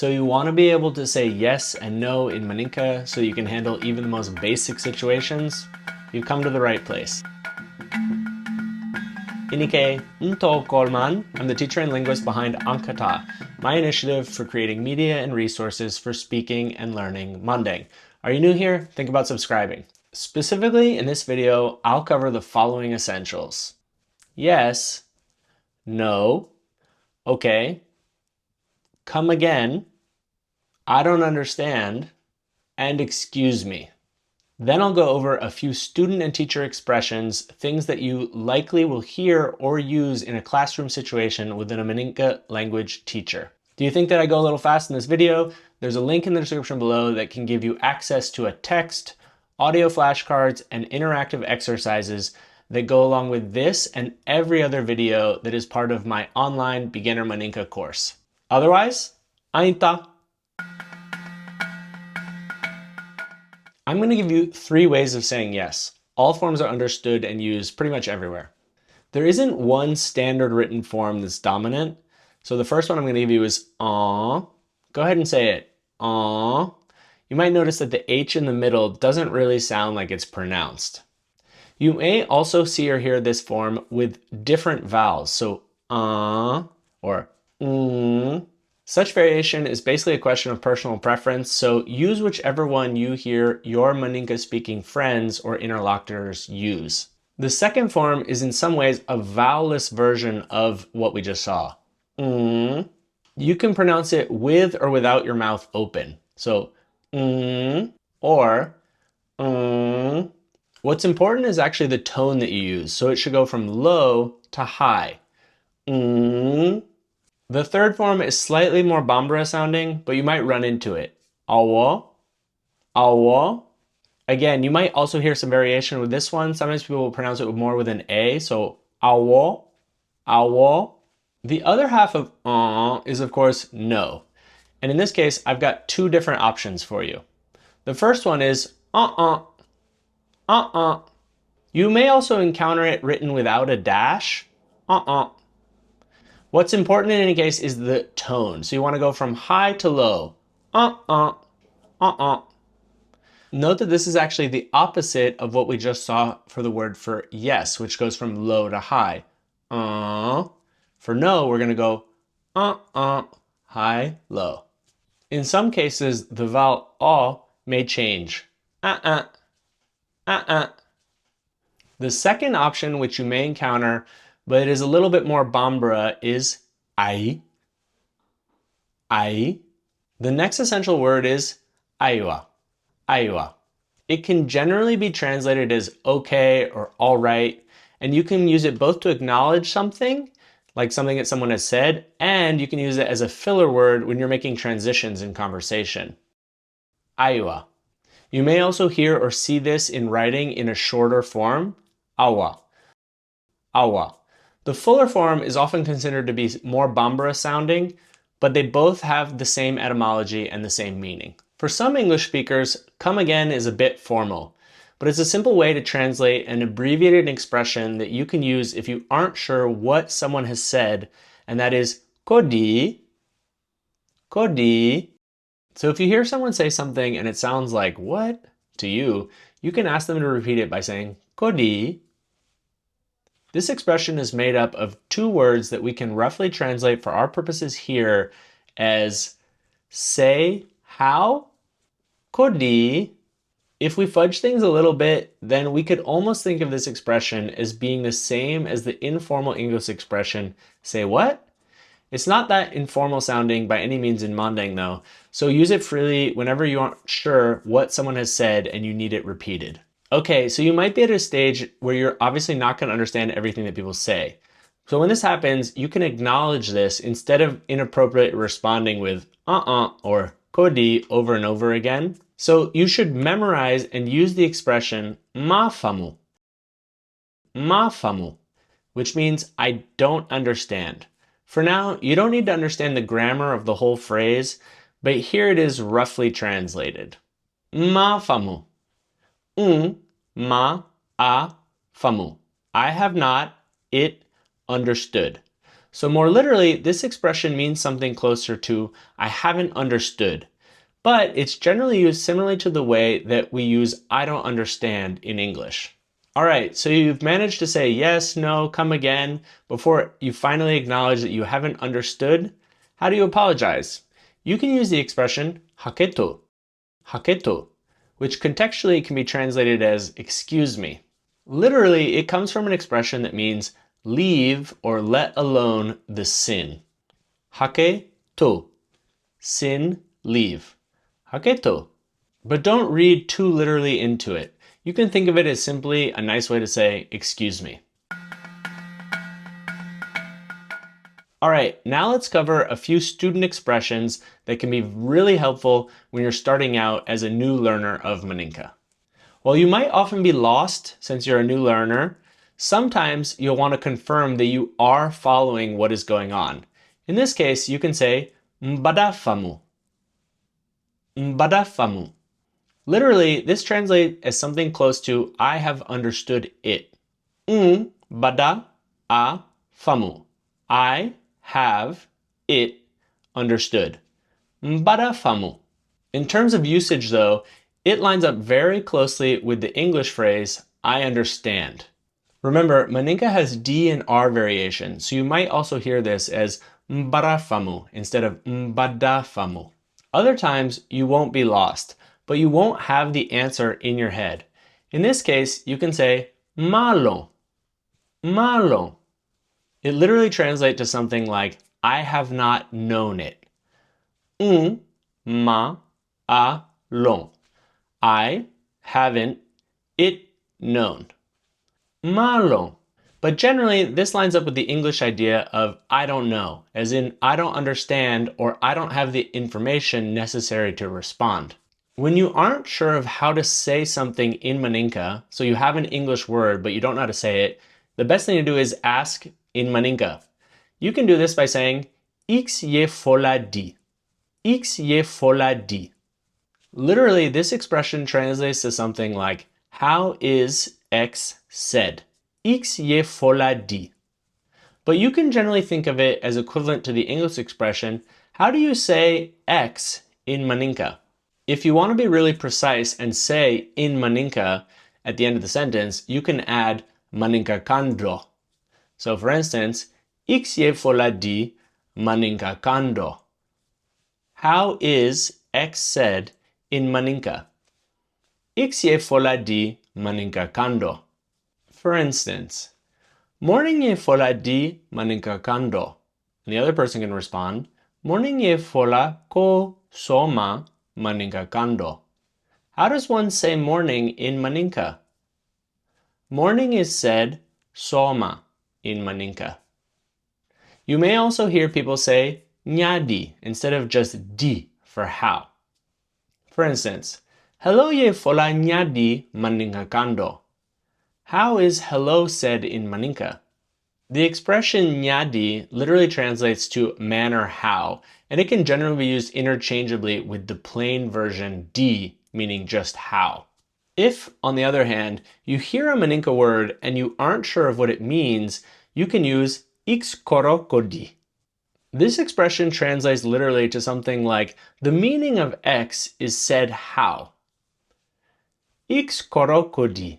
So you want to be able to say yes and no in Maninka so you can handle even the most basic situations? You've come to the right place. Malinké, Kolman. I'm the teacher and linguist behind Ankata, my initiative for creating media and resources for speaking and learning Manding. Are you new here? Think about subscribing. Specifically in this video, I'll cover the following essentials. Yes, no, okay, come again, I don't understand, and excuse me. Then I'll go over a few student and teacher expressions, things that you likely will hear or use in a classroom situation within a Maninka language teacher. Do you think that I go a little fast in this video? There's a link in the description below that can give you access to a text, audio flashcards, and interactive exercises that go along with this and every other video that is part of my online beginner Maninka course. Otherwise, ainta. I'm going to give you 3 ways of saying yes. All forms are understood and used pretty much everywhere. There isn't one standard written form that's dominant. So the first one I'm going to give you is aw. Go ahead and say it. Aw. You might notice that the H in the middle doesn't really sound like it's pronounced. You may also see or hear this form with different vowels. So or Such variation is basically a question of personal preference, so use whichever one you hear your Maninka speaking friends or interlocutors use. The second form is in some ways a vowelless version of what we just saw. You can pronounce it with or without your mouth open. So or What's important is actually the tone that you use, so it should go from low to high. The third form is slightly more Bambara sounding, but you might run into it. Awo, awo. Again, you might also hear some variation with this one. Sometimes people will pronounce it more with an A, so awo, awo. The other half of is of course no. And in this case, I've got 2 different options for you. The first one is You may also encounter it written without a dash, What's important in any case is the tone. So you want to go from high to low. Note that this is actually the opposite of what we just saw for the word for yes, which goes from low to high. For no, we're going to go high, low. In some cases, the vowel o may change. The second option, which you may encounter, but it is a little bit more Bambara, is ai. Ai. The next essential word is aiwa. Aiwa. It can generally be translated as okay or all right, and you can use it both to acknowledge something, like something that someone has said, and you can use it as a filler word when you're making transitions in conversation. Aiwa. You may also hear or see this in writing in a shorter form, awa. Awa. The fuller form is often considered to be more Bambara sounding, but they both have the same etymology and the same meaning. For some English speakers, come again is a bit formal, but it's a simple way to translate an abbreviated expression that you can use if you aren't sure what someone has said, and that is kodi. Kodi. So if you hear someone say something and it sounds like what to you, you can ask them to repeat it by saying kodi. This expression is made up of 2 words that we can roughly translate for our purposes here as say how, kodi. If we fudge things a little bit, then we could almost think of this expression as being the same as the informal English expression, say what? It's not that informal sounding by any means in Manding though, so use it freely whenever you aren't sure what someone has said and you need it repeated. Okay, so you might be at a stage where you're obviously not going to understand everything that people say. So when this happens, you can acknowledge this instead of inappropriately responding with or kodi over and over again. So you should memorize and use the expression mafamu. Mafamu, which means I don't understand. For now, you don't need to understand the grammar of the whole phrase, but here it is roughly translated. Mafamu. Ma, a, famu. I have not, it, understood. So more literally, this expression means something closer to I haven't understood, but it's generally used similarly to the way that we use I don't understand in English. All right, so you've managed to say yes, no, come again before you finally acknowledge that you haven't understood. How do you apologize? You can use the expression haketo, which contextually can be translated as excuse me. Literally, it comes from an expression that means leave or let alone the sin. Haketo, sin, leave. Haketo. But don't read too literally into it. You can think of it as simply a nice way to say, excuse me. All right, now let's cover a few student expressions that can be really helpful when you're starting out as a new learner of Maninka. While you might often be lost since you're a new learner, sometimes you'll want to confirm that you are following what is going on. In this case, you can say, mbadafamu. Mbadafamu. Literally, this translates as something close to I have understood it. Bada a famu. I have it understood. Bada famu. In terms of usage though, it lines up very closely with the English phrase, I understand. Remember, Maninka has D and R variation, so you might also hear this as mbarafamu instead of mbadafamu. Other times, you won't be lost, but you won't have the answer in your head. In this case, you can say malo, malo. It literally translates to something like, I have not known it. Ma, a, long. I haven't it known. Malo. But generally, this lines up with the English idea of I don't know, as in I don't understand or I don't have the information necessary to respond. When you aren't sure of how to say something in Maninka, so you have an English word but you don't know how to say it, the best thing to do is ask in Maninka. You can do this by saying X ye fola di. X ye fola di. Literally, this expression translates to something like, how is X said? X ye fola di. But you can generally think of it as equivalent to the English expression, how do you say X in Maninka? If you want to be really precise and say in Maninka at the end of the sentence, you can add Maninka kando. So for instance, X ye fola di Maninka kando. How is X said in Maninka? X ye fola di Maninka kando. For instance, morning ye fola di Maninka kando. And the other person can respond, morning ye fola ko soma Maninka kando. How does one say morning in Maninka? Morning is said soma in Maninka. You may also hear people say nyadi instead of just di for how. For instance, hello ye fola nyadi Maninka kando. How is hello said in Maninka? The expression nyadi literally translates to man or how, and it can generally be used interchangeably with the plain version di, meaning just how. If, on the other hand, you hear a Maninka word and you aren't sure of what it means, you can use X korokodi. This expression translates literally to something like, the meaning of X is said how. X korokodi.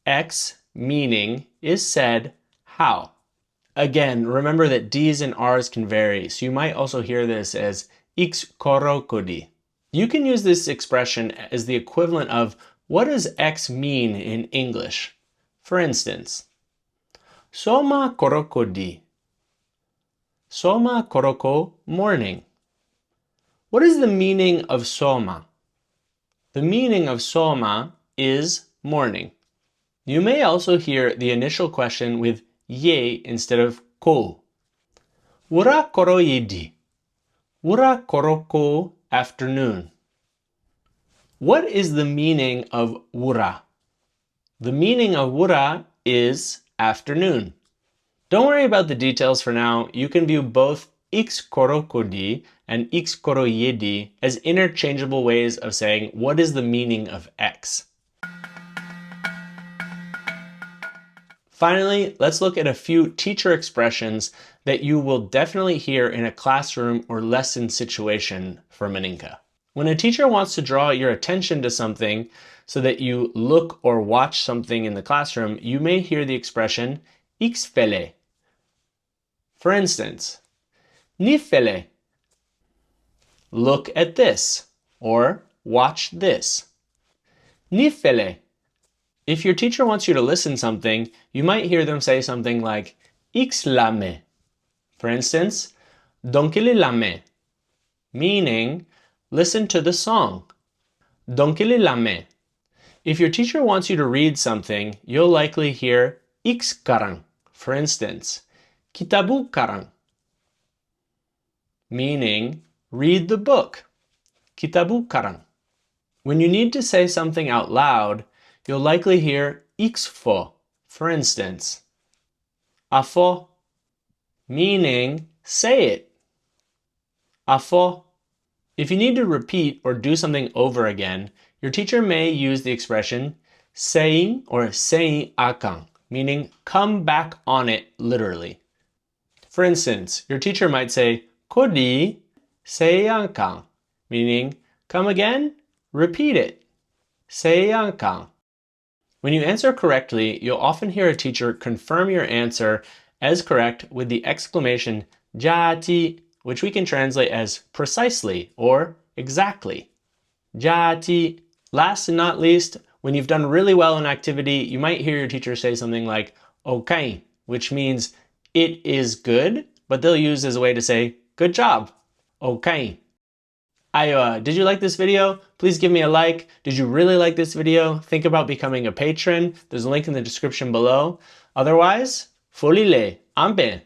X meaning is said how. Again, remember that D's and R's can vary, so you might also hear this as X korokodi. You can use this expression as the equivalent of what does X mean in English? For instance, Soma korokodi. Soma koroko, morning. What is the meaning of soma? The meaning of soma is morning. You may also hear the initial question with ye instead of ko. Wura koro yedi. Wura koroko afternoon. What is the meaning of wura? The meaning of wura is afternoon. Don't worry about the details for now. You can view both X korokodi and X koroyedi as interchangeable ways of saying what is the meaning of X. Finally, let's look at a few teacher expressions that you will definitely hear in a classroom or lesson situation for Maninka. When a teacher wants to draw your attention to something so that you look or watch something in the classroom, you may hear the expression "ixfele." For instance, "nifele," look at this, or watch this. "Nifele." If your teacher wants you to listen something, you might hear them say something like "ixlame." For instance, "donkililame," meaning listen to the song. "Donkililame." If your teacher wants you to read something, you'll likely hear "ixkarang." For instance, "kitabu karang," meaning read the book. "Kitabu karang." When you need to say something out loud, you'll likely hear "ixfo." For instance, "afo," meaning say it. "Afo." If you need to repeat or do something over again, your teacher may use the expression "saying" or "sei akang," meaning come back on it literally. For instance, your teacher might say "kodi sei akang," meaning come again, repeat it. Sei akang. When you answer correctly, you'll often hear a teacher confirm your answer as correct with the exclamation "jati," which we can translate as precisely or exactly. Jati. Last and not least, when you've done really well in activity, you might hear your teacher say something like "okay," which means it is good, but they'll use as a way to say good job. Okay. Did you like this video? Please give me a like. Did you really like this video? Think about becoming a patron. There's a link in the description below. Otherwise, folile, ambe.